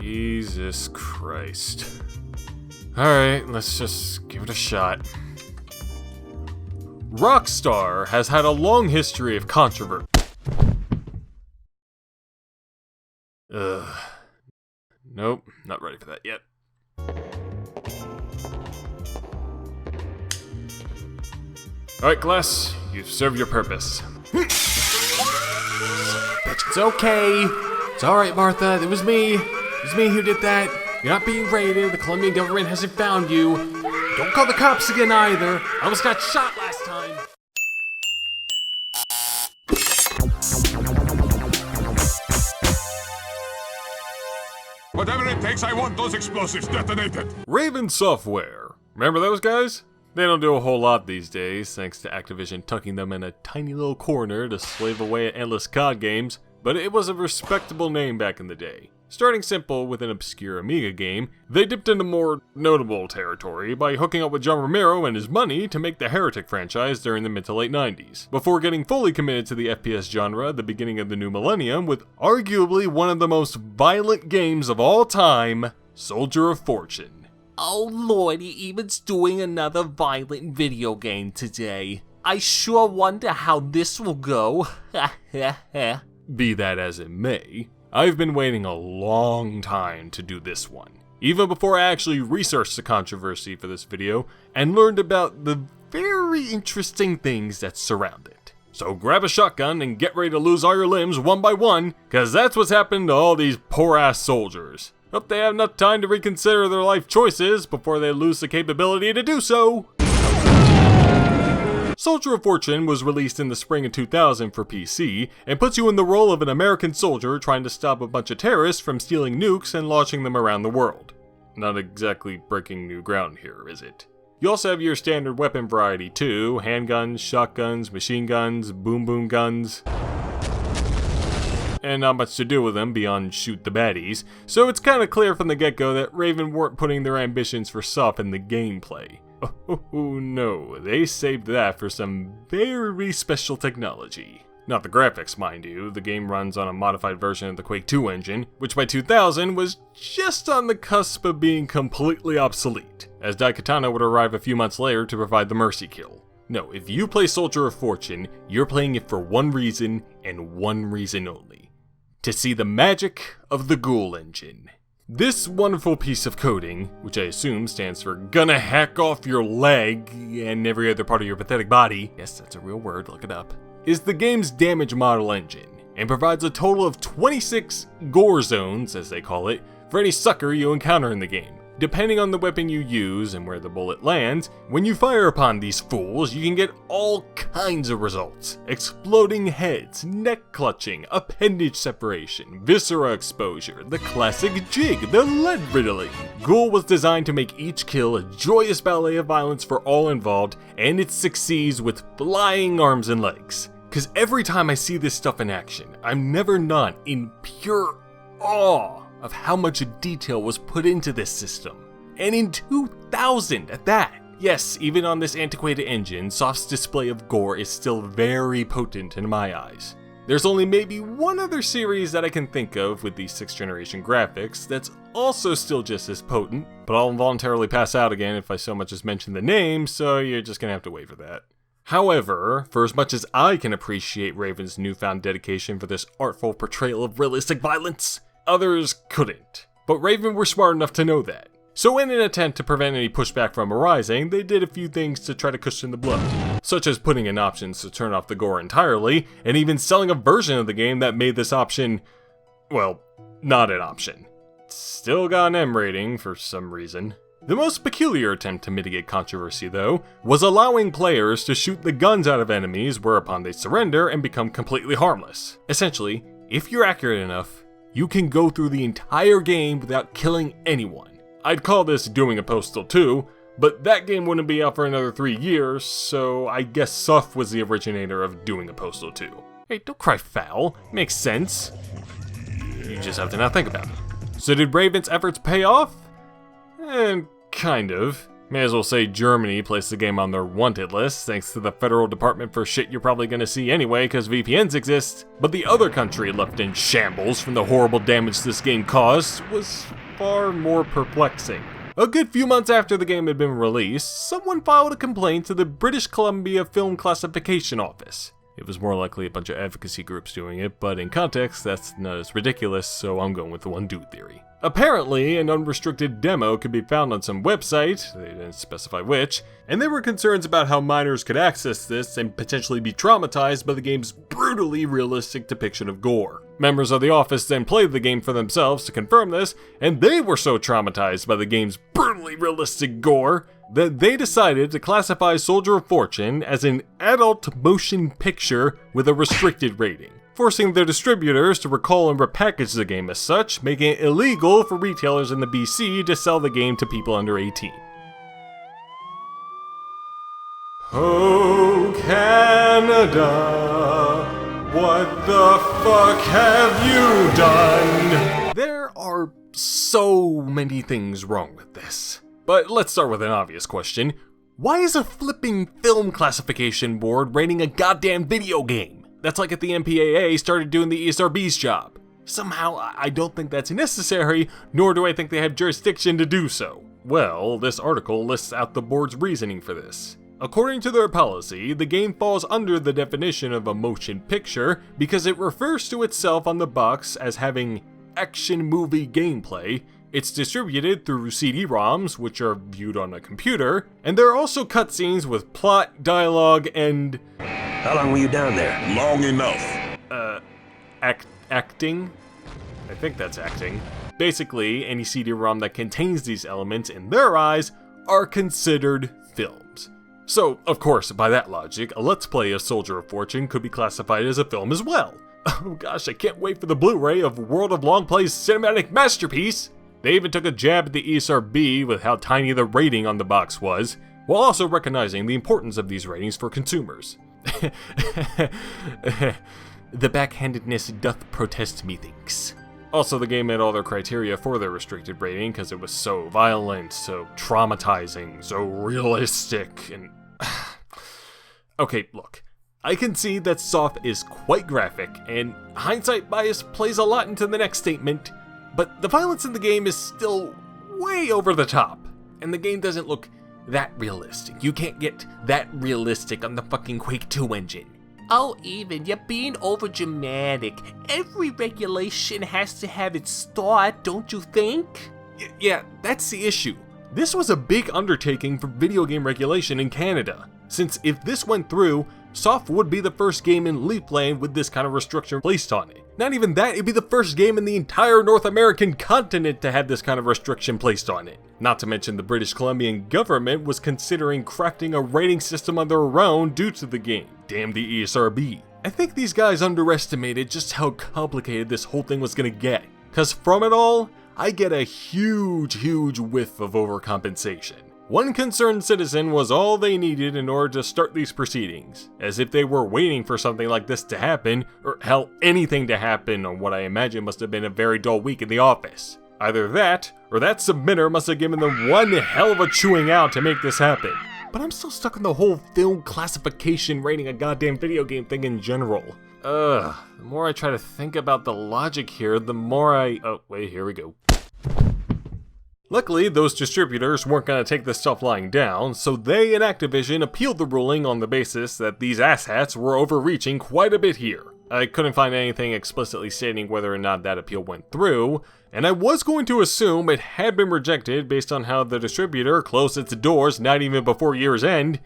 Jesus Christ. Alright, let's just give it a shot. Rockstar has had a long history of controversy. Nope, not ready for that yet. Alright, class, you've served your purpose. It's okay. It's alright, Martha. It was me. It was me who did that. You're not being raided. The Colombian government hasn't found you. Don't call the cops again either. I almost got shot last time. Whatever it takes, I want those explosives detonated. Raven Software. Remember those guys? They don't do a whole lot these days, thanks to Activision tucking them in a tiny little corner to slave away at endless COD games, but it was a respectable name back in the day. Starting simple with an obscure Amiga game, they dipped into more notable territory by hooking up with John Romero and his money to make the Heretic franchise during the mid to late 90s, before getting fully committed to the FPS genre at the beginning of the new millennium with arguably one of the most violent games of all time, Soldier of Fortune. Oh lordy, Even's doing another violent video game today. I sure wonder how this will go. Be that as it may, I've been waiting a long time to do this one, even before I actually researched the controversy for this video and learned about the very interesting things that surround it. So grab a shotgun and get ready to lose all your limbs one by one, cause that's what's happened to all these poor ass soldiers. Hope they have enough time to reconsider their life choices before they lose the capability to do so. Soldier of Fortune was released in the spring of 2000 for PC, and puts you in the role of an American soldier trying to stop a bunch of terrorists from stealing nukes and launching them around the world. Not exactly breaking new ground here, is it? You also have your standard weapon variety too, handguns, shotguns, machine guns, boom guns, and not much to do with them beyond shoot the baddies, so it's kinda clear from the get-go that Raven weren't putting their ambitions for SoF in the gameplay. Oh no, they saved that for some very special technology. Not the graphics, mind you. The game runs on a modified version of the Quake 2 engine, which by 2000 was just on the cusp of being completely obsolete, as Daikatana would arrive a few months later to provide the mercy kill. No, if you play Soldier of Fortune, you're playing it for one reason, and one reason only. To see the magic of the Ghoul Engine. This wonderful piece of coding, which I assume stands for gonna hack off your leg and every other part of your pathetic body, yes, that's a real word, look it up, is the game's damage model engine, and provides a total of 26 gore zones, as they call it, for any sucker you encounter in the game. Depending on the weapon you use and where the bullet lands, when you fire upon these fools, you can get all kinds of results. Exploding heads, neck clutching, appendage separation, viscera exposure, the classic jig, the lead riddling. Ghoul was designed to make each kill a joyous ballet of violence for all involved, and it succeeds with flying arms and legs. Cause every time I see this stuff in action, I'm never not in pure awe of how much detail was put into this system. And in 2000 at that. Yes, even on this antiquated engine, SoF's display of gore is still very potent in my eyes. There's only maybe one other series that I can think of with these 6th generation graphics that's also still just as potent, but I'll involuntarily pass out again if I so much as mention the name, so you're just gonna have to wait for that. However, for as much as I can appreciate Raven's newfound dedication for this artful portrayal of realistic violence, others couldn't. But Raven were smart enough to know that. So in an attempt to prevent any pushback from arising, they did a few things to try to cushion the blow, such as putting in options to turn off the gore entirely, and even selling a version of the game that made this option, well, not an option. Still got an M rating for some reason. The most peculiar attempt to mitigate controversy, though, was allowing players to shoot the guns out of enemies whereupon they surrender and become completely harmless. Essentially, if you're accurate enough, you can go through the entire game without killing anyone. I'd call this doing a Postal 2, but that game wouldn't be out for another 3 years, so I guess SoF was the originator of doing a Postal 2. Hey, don't cry foul. Makes sense. You just have to not think about it. So did Raven's efforts pay off? Kind of. May as well say Germany placed the game on their wanted list, thanks to the Federal Department for shit you're probably gonna see anyway because VPNs exist. But the other country left in shambles from the horrible damage this game caused was far more perplexing. A good few months after the game had been released, someone filed a complaint to the British Columbia Film Classification Office. It was more likely a bunch of advocacy groups doing it, but in context, that's not as ridiculous, so I'm going with the one dude theory. Apparently, an unrestricted demo could be found on some website, they didn't specify which, and there were concerns about how minors could access this and potentially be traumatized by the game's brutally realistic depiction of gore. Members of the office then played the game for themselves to confirm this, and they were so traumatized by the game's brutally realistic gore that they decided to classify Soldier of Fortune as an adult motion picture with a restricted rating, forcing their distributors to recall and repackage the game as such, making it illegal for retailers in the BC to sell the game to people under 18. Oh, Canada, what the fuck have you done? There are so many things wrong with this. But let's start with an obvious question. Why is a flipping film classification board rating a goddamn video game? That's like if the MPAA started doing the ESRB's job. Somehow, I don't think that's necessary, nor do I think they have jurisdiction to do so. Well, this article lists out the board's reasoning for this. According to their policy, the game falls under the definition of a motion picture because it refers to itself on the box as having action movie gameplay. It's distributed through CD-ROMs, which are viewed on a computer, and there are also cutscenes with plot, dialogue, and... How long were you down there? Long enough. Acting? I think that's acting. Basically, any CD-ROM that contains these elements, in their eyes, are considered films. So, of course, by that logic, a Let's Play of Soldier of Fortune could be classified as a film as well. Oh gosh, I can't wait for the Blu-ray of World of Long Play's cinematic masterpiece! They even took a jab at the ESRB with how tiny the rating on the box was, while also recognizing the importance of these ratings for consumers. The backhandedness doth protest methinks. Also, the game met all their criteria for their restricted rating because it was so violent, so traumatizing, so realistic, and... Okay, look. I can see that SoF is quite graphic, and hindsight bias plays a lot into the next statement, but the violence in the game is still way over the top, and the game doesn't look that realistic. You can't get that realistic on the fucking Quake 2 engine. Oh, Even, you're being overdramatic. Every regulation has to have its start, don't you think? Yeah, that's the issue. This was a big undertaking for video game regulation in Canada, since if this went through, SoF would be the first game in Leafland with this kind of restriction placed on it. Not even that, it'd be the first game in the entire North American continent to have this kind of restriction placed on it. Not to mention the British Columbian government was considering crafting a rating system of their own due to the game. Damn the ESRB. I think these guys underestimated just how complicated this whole thing was gonna get. Cause from it all, I get a huge whiff of overcompensation. One concerned citizen was all they needed in order to start these proceedings, as if they were waiting for something like this to happen, or hell, anything to happen on what I imagine must have been a very dull week in the office. Either that, or that submitter must have given them one hell of a chewing out to make this happen. But I'm still stuck in the whole film classification rating a goddamn video game thing in general. The more I try to think about the logic here, the more oh wait, here we go. Luckily, those distributors weren't going to take this stuff lying down, so they and Activision appealed the ruling on the basis that these asshats were overreaching quite a bit here. I couldn't find anything explicitly stating whether or not that appeal went through, and I was going to assume it had been rejected based on how the distributor closed its doors not even before year's end,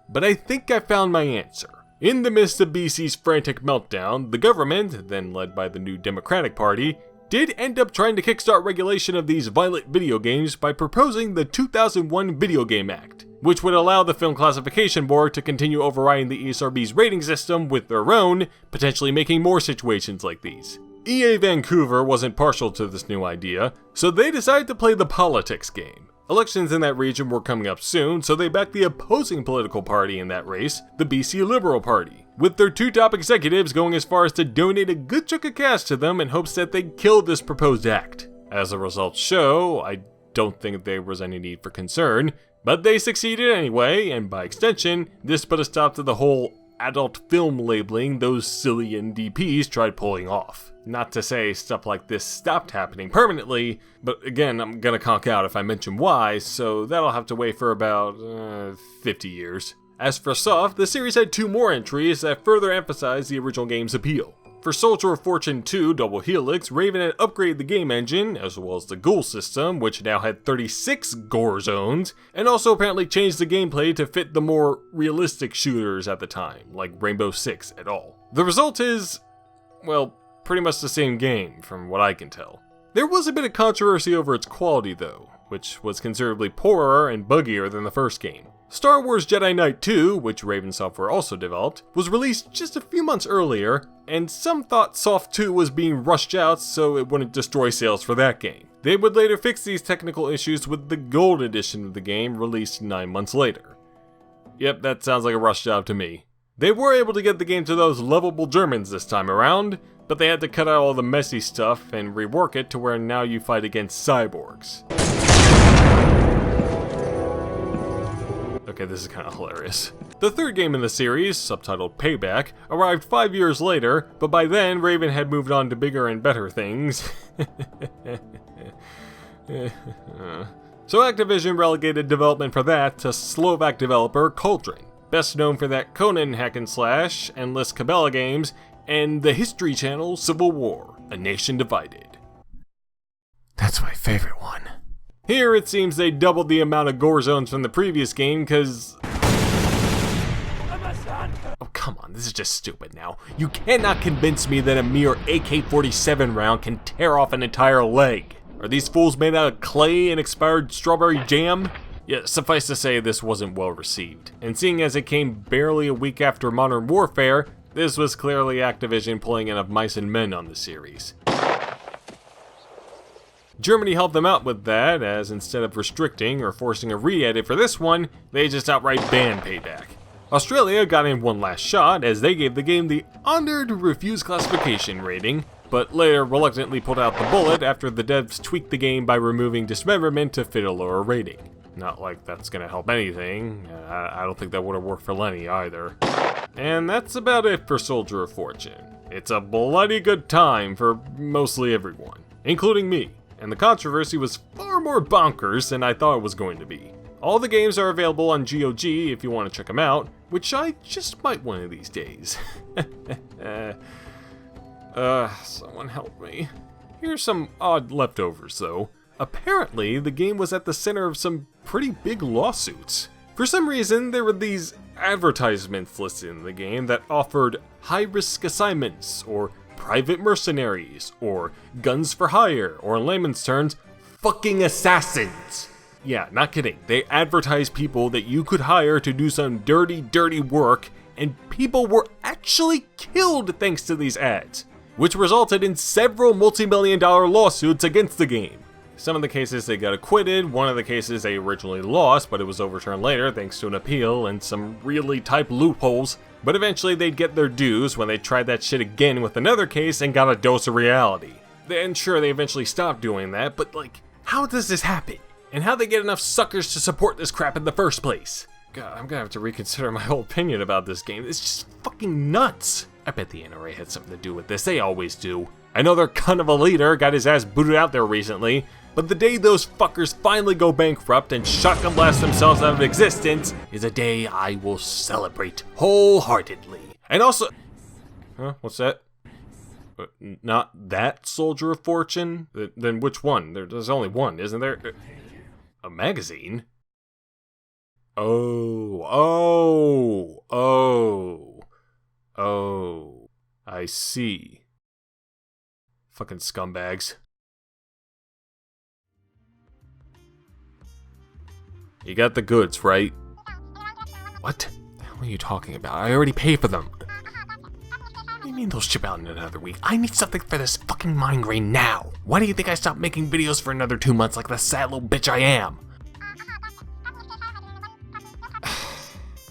but I think I found my answer. In the midst of BC's frantic meltdown, the government, then led by the new Democratic Party, did end up trying to kickstart regulation of these violent video games by proposing the 2001 Video Game Act, which would allow the Film Classification Board to continue overriding the ESRB's rating system with their own, potentially making more situations like these. EA Vancouver wasn't partial to this new idea, so they decided to play the politics game. Elections in that region were coming up soon, so they backed the opposing political party in that race, the BC Liberal Party, with their two top executives going as far as to donate a good chunk of cash to them in hopes that they'd kill this proposed act. As the results show, I don't think there was any need for concern. But they succeeded anyway, and by extension, this put a stop to the whole adult film labeling those silly NDPs tried pulling off. Not to say stuff like this stopped happening permanently, but again, I'm gonna conk out if I mention why, so that'll have to wait for about 50 years. As for SoF, the series had 2 more entries that further emphasized the original game's appeal. For Soldier of Fortune 2 Double Helix, Raven had upgraded the game engine, as well as the Ghoul system, which now had 36 gore zones, and also apparently changed the gameplay to fit the more realistic shooters at the time, like Rainbow Six et al. The result is, well, pretty much the same game, from what I can tell. There was a bit of controversy over its quality though, which was considerably poorer and buggier than the first game. Star Wars Jedi Knight 2, which Raven Software also developed, was released just a few months earlier, and some thought SoF 2 was being rushed out so it wouldn't destroy sales for that game. They would later fix these technical issues with the Gold Edition of the game, released 9 months later. Yep, that sounds like a rush job to me. They were able to get the game to those lovable Germans this time around, but they had to cut out all the messy stuff and rework it to where now you fight against cyborgs. Okay, this is kind of hilarious. The third game in the series, subtitled Payback, arrived 5 years later, but by then Raven had moved on to bigger and better things. So Activision relegated development for that to Slovak developer Cauldron, best known for that Conan hack and slash, endless Cabela games, and the History Channel Civil War, A Nation Divided. That's my favorite one. Here, it seems they doubled the amount of gore zones from the previous game, cause... Oh, come on, this is just stupid now. You cannot convince me that a mere AK-47 round can tear off an entire leg. Are these fools made out of clay and expired strawberry jam? Yeah, suffice to say, this wasn't well received. And seeing as it came barely a week after Modern Warfare, this was clearly Activision pulling enough mice and men on the series. Germany helped them out with that, as instead of restricting or forcing a re-edit for this one, they just outright banned Payback. Australia got in one last shot, as they gave the game the honored refuse classification rating, but later reluctantly pulled out the bullet after the devs tweaked the game by removing dismemberment to fit a lower rating. Not like that's gonna help anything. I don't think that would have worked for Lenny either. And that's about it for Soldier of Fortune. It's a bloody good time for mostly everyone, including me. And the controversy was far more bonkers than I thought it was going to be. All the games are available on GOG if you want to check them out, which I just might one of these days. Someone help me. Here's some odd leftovers though. Apparently, the game was at the center of some pretty big lawsuits. For some reason, there were these advertisements listed in the game that offered high-risk assignments, or private mercenaries, or guns for hire, or in layman's terms, fucking assassins. Yeah, not kidding. They advertised people that you could hire to do some dirty, dirty work, and people were actually killed thanks to these ads, which resulted in several multi-million-dollar lawsuits against the game. Some of the cases they got acquitted, one of the cases they originally lost, but it was overturned later thanks to an appeal and some really tight loopholes. But eventually they'd get their dues when they tried that shit again with another case and got a dose of reality. And sure, they eventually stopped doing that, but like, how does this happen? And how'd they get enough suckers to support this crap in the first place? God, I'm gonna have to reconsider my whole opinion about this game. It's just fucking nuts. I bet the NRA had something to do with this, they always do. I know their cunt of a leader got his ass booted out there recently, but the day those fuckers finally go bankrupt and shotgun blast themselves out of existence is a day I will celebrate wholeheartedly. And also... Huh? What's that? Not that Soldier of Fortune? Then which one? There's only one, isn't there? A magazine? Oh, I see. Fucking scumbags. You got the goods, right? What? The hell are you talking about? I already paid for them. What do you mean they'll ship out in another week? I need something for this fucking migraine now. Why do you think I stopped making videos for another 2 months like the sad little bitch I am?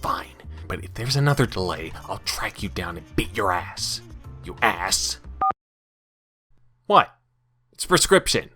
Fine, but if there's another delay, I'll track you down and beat your ass. You ass. What? It's prescription.